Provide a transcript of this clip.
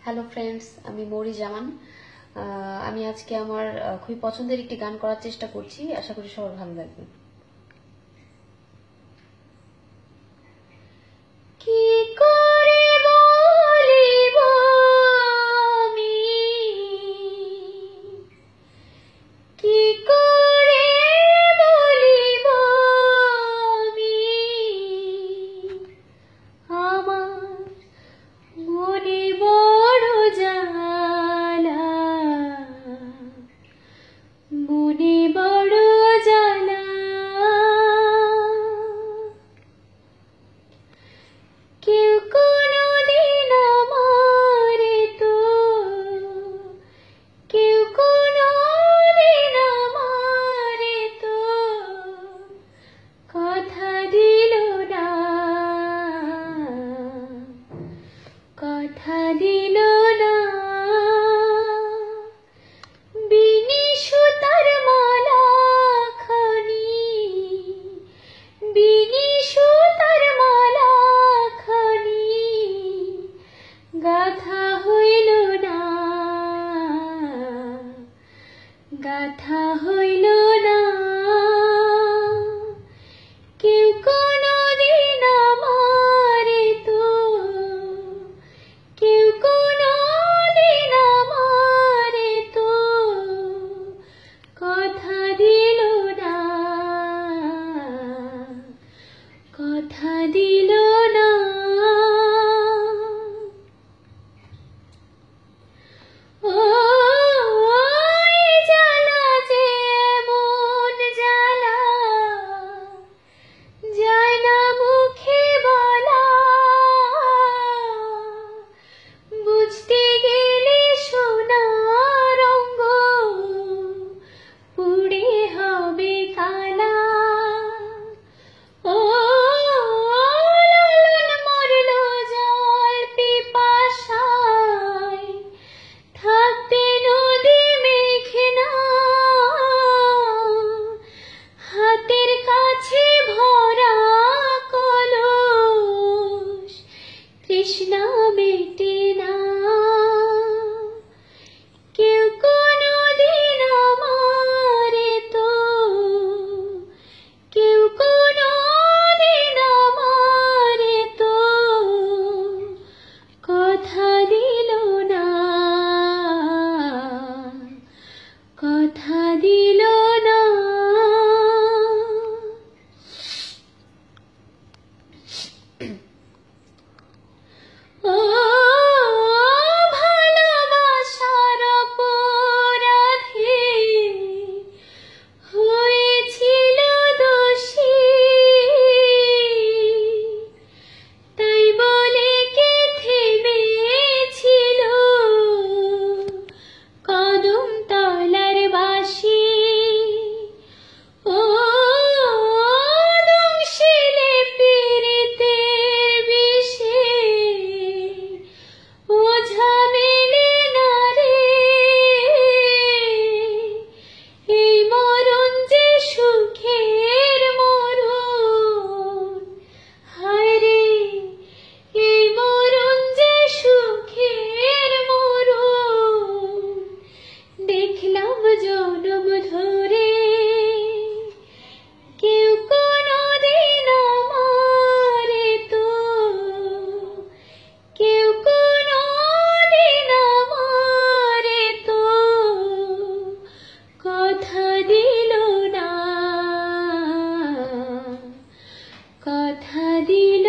Hello friends, আমি মৌরি জামান। আমি আজকে আমার খুবই পছন্দের একটি গান করার চেষ্টা করছি। আশা করি সবার ভালো লাগবে। কি করে বলিব আমি, কি করে বলিব আমি আমার মনে বড় জ্বালা, মনে বড় জ্বালা। কেউ কোনোদিন আমারে তো, কেউ কোনোদিন আমারে তো কথা দিল না, কথা দিল না। বিনি সুতার মালা খানি, বিনি সুতার মালা খানি গাথা হইল না, গাথা হইল না। কেউ কোনোদিন আমারে তো, কেউ কোনোদিন আমারে তো কথা দিল না, কথা দিল না। ও জ্বালা যে মন জ্বালা, যায় না মুখে বলা, বুঝতে গেলে সোনার রঙ পুড়ে হবে কালা। ও লালন মরল জল পিপাসায়, থাকতে নদী মেঘনা, হাতের কাছে ভরা কলস তৃষ্ণা মেটে না। কেউ কোনোদিন আমারে তো, কেউ কোনোদিন আমারে তো কথা দিল না, কথা দিল না। ও ভালোবাসার অপরাধে হয়েছিল দোষী, তাই বলে কি থেমেছিল কদম তলার বাঁশি। ও দংশিলে পীড়িতের বিষে ওঝা মেলে না রে, এই মরণ যে সুখের মরণ, হায় রে এই মরণ যে সুখের মরণ। দেখলাম জনম ধরে কেউ কোনোদিন আমারে তো, কেউ কোনোদিন আমারে তো কথা দিল না, কথা দিল